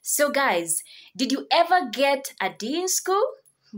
So guys, did you ever get a D in school?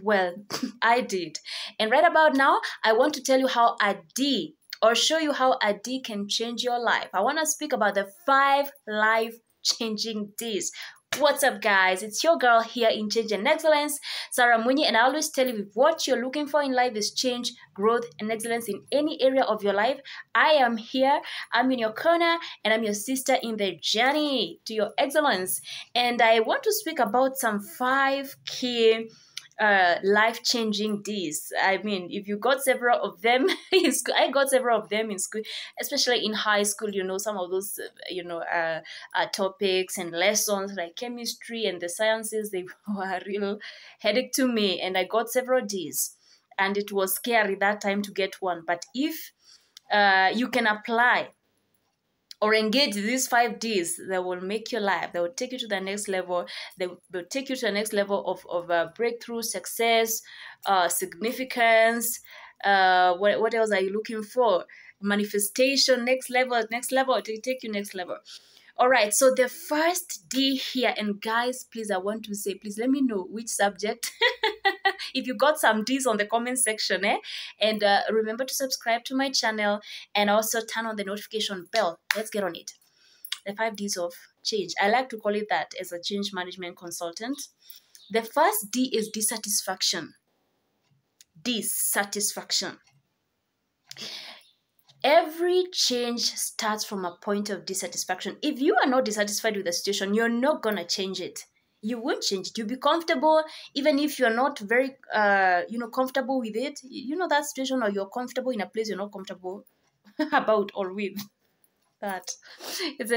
Well, I did. And right about now, I want to tell you how a D or show you how a D can change your life. I want to speak about the 5 life-changing Ds. What's up, guys? It's your girl here in Change and Excellence, Sarah Munyi, and I always tell you if what you're looking for in life is change, growth, and excellence in any area of your life. I am here. I'm in your corner, and I'm your sister in the journey to your excellence. And I want to speak about some 5 key life-changing Ds. I mean, if you got several of them in school, I got several of them in school, especially in high school. You know, some of those topics and lessons like chemistry and the sciences, they were a real headache to me, and I got several Ds, and it was scary that time to get one. But if you can apply or engage these 5 Ds, that will make your life, they will take you to the next level. They will take you to the next level of breakthrough, success, significance. What else are you looking for? Manifestation, next level, to take you next level. All right, so the first D here, and guys, please, I want to say, please let me know which subject. If you got some D's on the comment section, and remember to subscribe to my channel and also turn on the notification bell. Let's get on it. The 5 D's of change. I like to call it that as a change management consultant. The first D is dissatisfaction. Dissatisfaction. Every change starts from a point of dissatisfaction. If you are not dissatisfied with the situation, you're not going to change it. You won't change it. You'll be comfortable, even if you're not very, comfortable with it. You know that situation, or you're comfortable in a place you're not comfortable about or with. That it's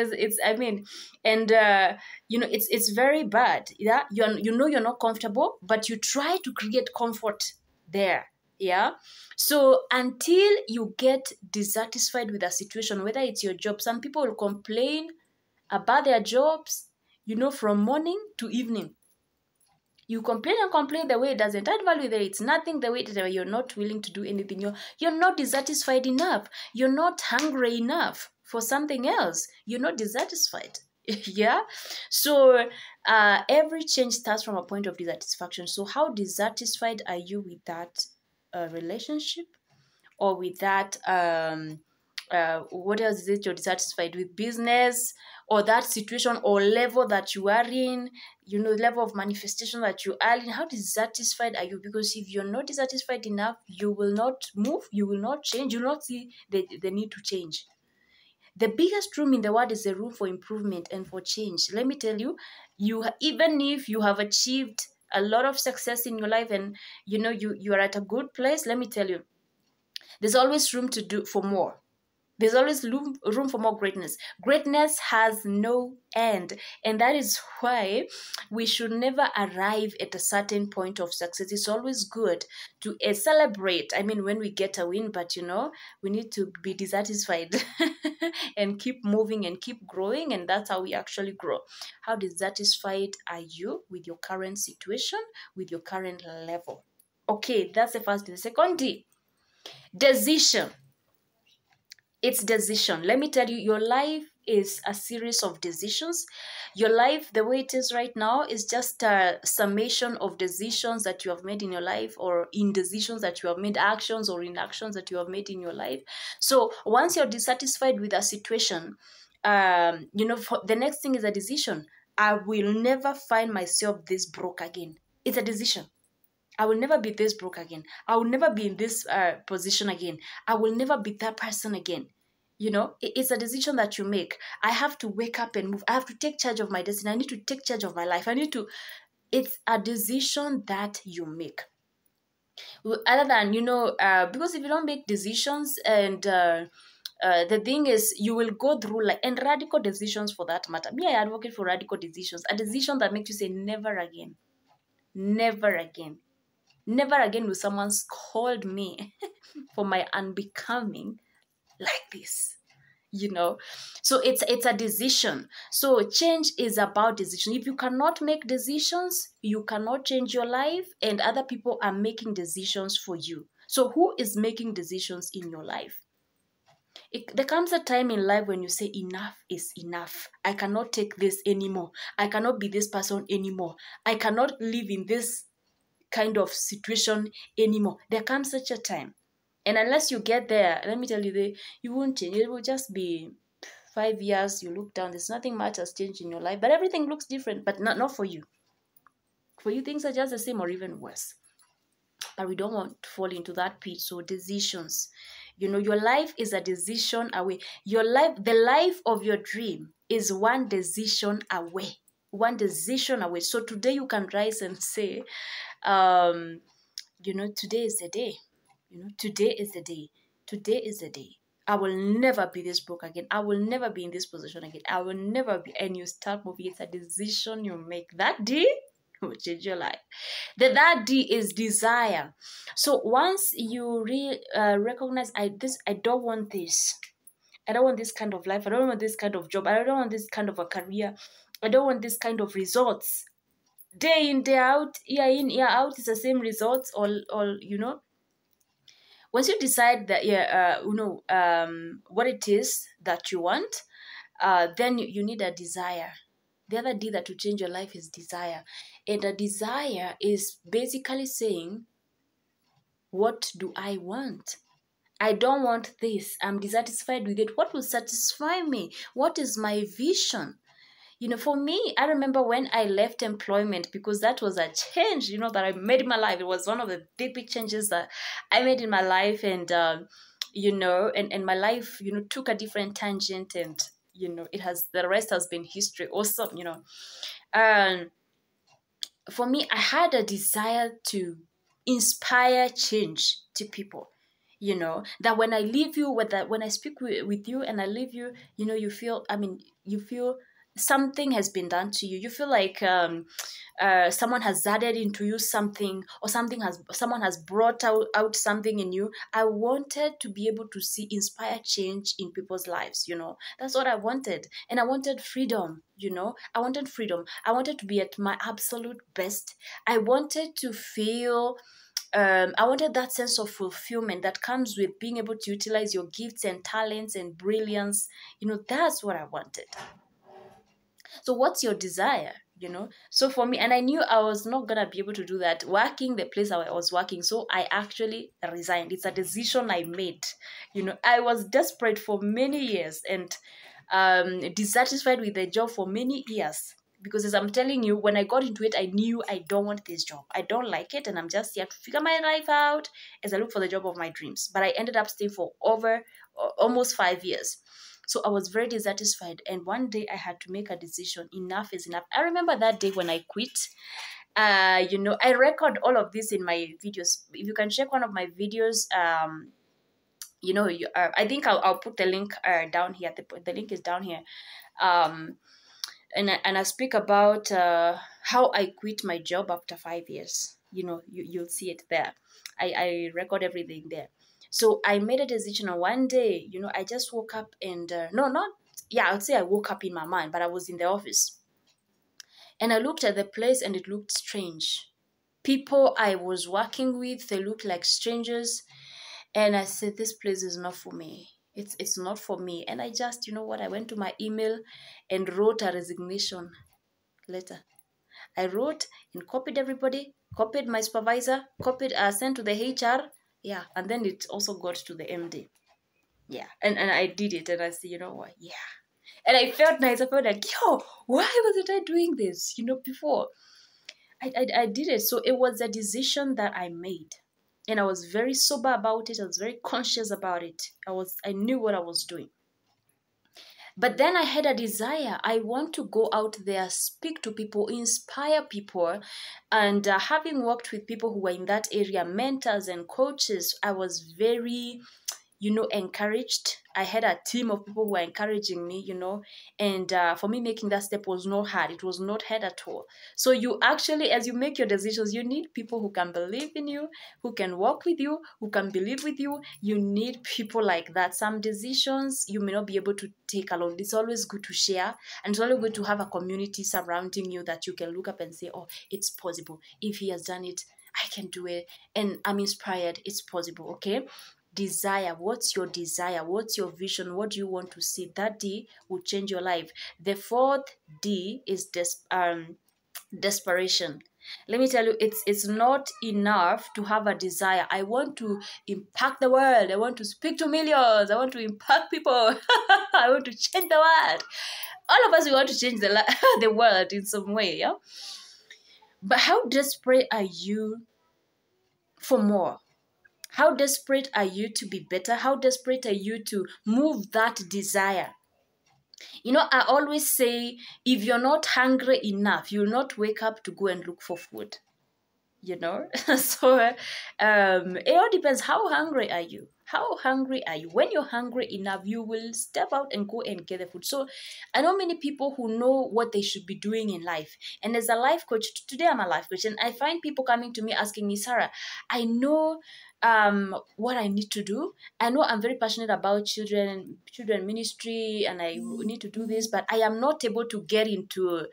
very bad. Yeah, you're not comfortable, but you try to create comfort there. Yeah. So until you get dissatisfied with a situation, whether it's your job, some people will complain about their jobs, from morning to evening. You complain and complain the way it doesn't add value there. It's nothing the way that you're not willing to do anything. You're not dissatisfied enough. You're not hungry enough for something else. You're not dissatisfied. Yeah. So every change starts from a point of dissatisfaction. So how dissatisfied are you with that relationship, or with that what else is it you're dissatisfied with? Business, or that situation or level that you are in, level of manifestation that you are in. How dissatisfied are you? Because if you're not dissatisfied enough, you will not move, you will not change, you will not see the need to change. The biggest room in the world is the room for improvement and for change. Let me tell you, even if you have achieved a lot of success in your life, and you are at a good place, let me tell you, there's always room to do for more. There's always room for more greatness. Greatness has no end. And that is why we should never arrive at a certain point of success. It's always good to celebrate. I mean, when we get a win, but we need to be dissatisfied and keep moving and keep growing. And that's how we actually grow. How dissatisfied are you with your current situation, with your current level? Okay, that's the first D. The second D, decision. It's decision. Let me tell you, your life is a series of decisions. Your life, the way it is right now, is just a summation of decisions that you have made in your life, or indecisions that you have made, actions or inactions that you have made in your life. So once you're dissatisfied with a situation, the next thing is a decision. I will never find myself this broke again. It's a decision. I will never be this broke again. I will never be in this position again. I will never be that person again. It's a decision that you make. I have to wake up and move. I have to take charge of my destiny. I need to take charge of my life. It's a decision that you make. Other than, because if you don't make decisions, and the thing is, you will go through and radical decisions for that matter. Me, I advocate for radical decisions. A decision that makes you say, never again. Never again. Never again will someone scold me for my unbecoming like this, So it's a decision. So change is about decision. If you cannot make decisions, you cannot change your life, and other people are making decisions for you. So who is making decisions in your life? There comes a time in life when you say enough is enough. I cannot take this anymore. I cannot be this person anymore. I cannot live in this kind of situation anymore. There comes such a time. And unless you get there, let me tell you, you won't change. It will just be 5 years, you look down, there's nothing much has changed in your life, but everything looks different, but not for you. For you, things are just the same or even worse. But we don't want to fall into that pit. So decisions, your life is a decision away. Your life, the life of your dream is one decision away. One decision away. So today you can rise and say, today is the day. Today is the day. Today is the day. I will never be this broke again. I will never be in this position again. I will never be. And you start moving. It's a decision you make. That day will change your life. That D is desire. So once you recognize, I don't want this. I don't want this kind of life. I don't want this kind of job. I don't want this kind of a career. I don't want this kind of results. Day in, day out, year in, year out, it's the same results. Once you decide that, what it is that you want, then you need a desire. The other D that will change your life is desire. And a desire is basically saying, what do I want? I don't want this. I'm dissatisfied with it. What will satisfy me? What is my vision? For me, I remember when I left employment, because that was a change, that I made in my life. It was one of the big changes that I made in my life. And, and my life, took a different tangent, and, the rest has been history. Awesome, for me, I had a desire to inspire change to people. That when I leave you, when I speak with you and I leave you, you feel something has been done to you. You feel like someone has added into you something, or someone has brought out something in you. I wanted to be able to inspire change in people's lives. That's what I wanted. And I wanted freedom. I wanted freedom. I wanted to be at my absolute best. I wanted to feel I wanted that sense of fulfillment that comes with being able to utilize your gifts and talents and brilliance. That's what I wanted. So what's your desire? So for me, and I knew I was not gonna be able to do that working the place I was working, so I actually resigned. It's a decision I made. I was desperate for many years and dissatisfied with the job for many years, because as I'm telling you, when I got into it, I knew I don't want this job. I don't like it, and I'm just here to figure my life out as I look for the job of my dreams. But I ended up staying for almost 5 years. So I was very dissatisfied, and one day I had to make a decision. Enough is enough. I remember that day when I quit. I record all of this in my videos. If you can check one of my videos, I think I'll put the link down here. The link is down here. And I speak about how I quit my job after 5 years. You'll see it there. I record everything there. So I made a decision on one day, I just woke up and, I would say I woke up in my mind, but I was in the office. And I looked at the place and it looked strange. People I was working with, they looked like strangers. And I said, this place is not for me. It's not for me. And I just, I went to my email and wrote a resignation letter. I wrote and copied everybody, copied my supervisor, sent to the HR. Yeah, and then it also got to the MD. Yeah, and I did it, and I said, what? Yeah. And I felt nice. I felt like, why wasn't I doing this, before? I did it. So it was a decision that I made. And I was very sober about it. I was very conscious about it. I knew what I was doing. But then I had a desire. I want to go out there, speak to people, inspire people. And having worked with people who were in that area, mentors and coaches, I was very, encouraged. I had a team of people who were encouraging me, and for me, making that step was not hard. It was not hard at all. So you actually, as you make your decisions, you need people who can believe in you, who can work with you, who can believe with you. You need people like that. Some decisions you may not be able to take alone. It's always good to share, and it's always good to have a community surrounding you that you can look up and say, oh, it's possible. If he has done it, I can do it. And I'm inspired. It's possible, okay? Desire. What's your desire? What's your vision? What do you want to see? That D will change your life. The fourth D is desperation. Let me tell you, it's not enough to have a desire. I want to impact the world. I want to speak to millions. I want to impact people. I want to change the world. All of us, we want to change the world in some way, yeah? But how desperate are you for more? How desperate are you to be better? How desperate are you to move that desire? You know, I always say, if you're not hungry enough, you'll not wake up to go and look for food. You know, so it all depends. How hungry are you? How hungry are you? When you're hungry enough, you will step out and go and get the food. So I know many people who know what they should be doing in life. And as a life coach, today I'm a life coach, and I find people coming to me asking me, Sarah, I know what I need to do. I know I'm very passionate about children ministry, and I need to do this, but I am not able to get into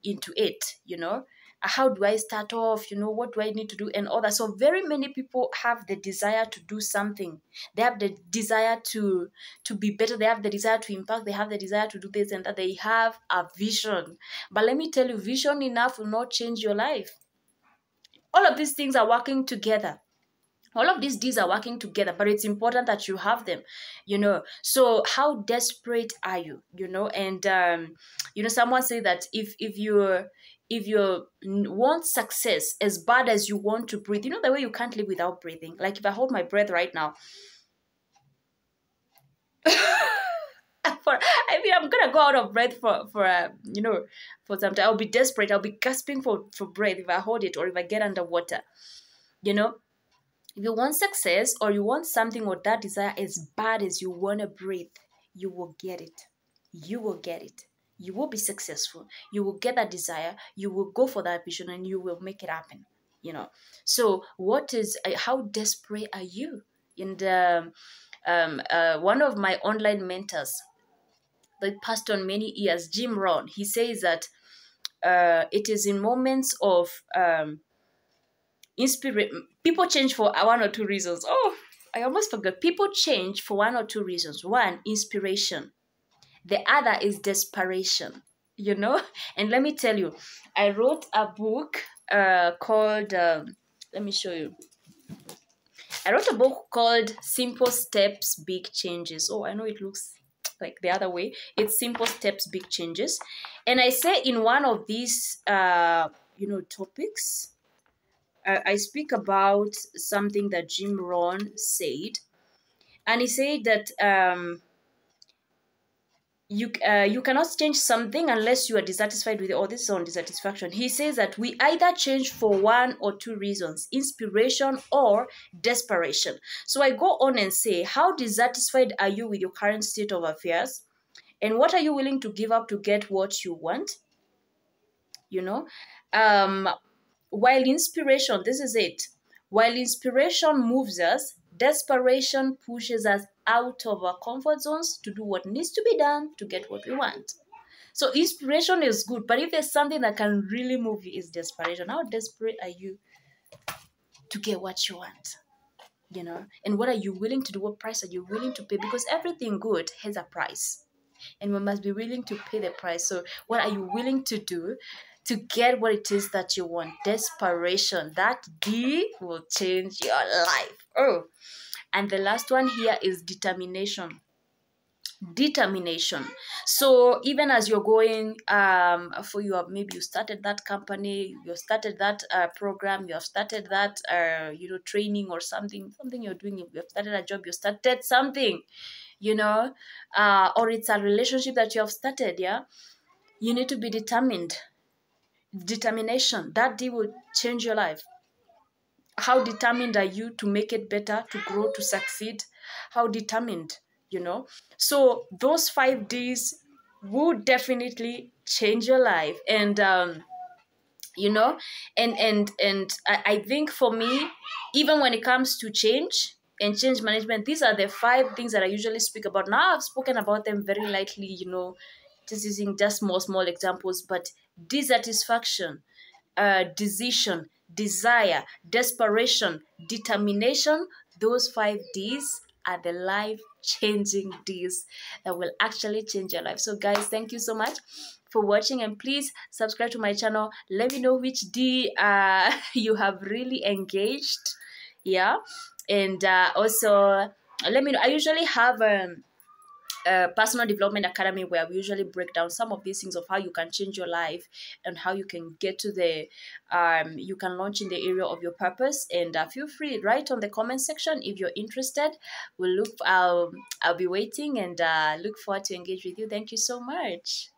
it, you know. How do I start off? You know, what do I need to do and all that? So very many people have the desire to do something. They have the desire to be better. They have the desire to impact. They have the desire to do this and that. They have a vision. But let me tell you, vision enough will not change your life. All of these things are working together. All of these D's are working together, but it's important that you have them, you know. So how desperate are you, you know? And, you know, someone said that if you want success as bad as you want to breathe, you know, the way you can't live without breathing. Like if I hold my breath right now, I'm gonna go out of breath for you know, for some time. I'll be desperate. I'll be gasping for breath if I hold it or if I get underwater, you know. If you want success or you want something or that desire as bad as you want to breathe, you will get it. You will get it. You will be successful. You will get that desire. You will go for that vision and you will make it happen, you know. So how desperate are you? And one of my online mentors that passed on many years, Jim Rohn, he says that it is in moments of people change for one or two reasons. Oh, I almost forgot. People change for one or two reasons. One, inspiration. The other is desperation, you know. And let me tell you, I wrote a book called, let me show you. I wrote a book called Simple Steps, Big Changes. Oh, I know it looks like the other way. It's Simple Steps, Big Changes. And I say in one of these, you know, topics, I speak about something that Jim Rohn said. And he said that you cannot change something unless you are dissatisfied with it. Oh, this is on dissatisfaction. He says that we either change for one or two reasons, inspiration or desperation. So I go on and say, how dissatisfied are you with your current state of affairs? And what are you willing to give up to get what you want? You know, while inspiration, this is it. While inspiration moves us, desperation pushes us out of our comfort zones to do what needs to be done to get what we want. So inspiration is good, but if there's something that can really move you, is desperation. How desperate are you to get what you want? You know, and what are you willing to do? What price are you willing to pay? Because everything good has a price, and we must be willing to pay the price. So what are you willing to do to get what it is that you want? Desperation. That D will change your life. Oh, and the last one here is determination. Determination. So even as you're going for your, maybe you started that company, you started that program, you have started that you know, training or something you're doing, you have started a job, you started something, you know, or it's a relationship that you have started, yeah, you need to be determined. Determination, that D will change your life. How determined are you to make it better, to grow, to succeed? How determined, you know? So those 5 Ds would definitely change your life. And you know, and I think for me, even when it comes to change and change management, these are the 5 things that I usually speak about. Now I've spoken about them very lightly, you know, just using just small examples. But dissatisfaction, decision, desire, desperation, determination, those 5 D's are the life-changing D's that will actually change your life. So guys, thank you so much for watching, and please subscribe to my channel. Let me know which D you have really engaged. Yeah. And also let me know. I usually have personal development academy where we usually break down some of these things of how you can change your life and how you can get to the you can launch in the area of your purpose. And feel free, write on the comment section if you're interested. We'll look I'll be waiting, and look forward to engage with you. Thank you so much.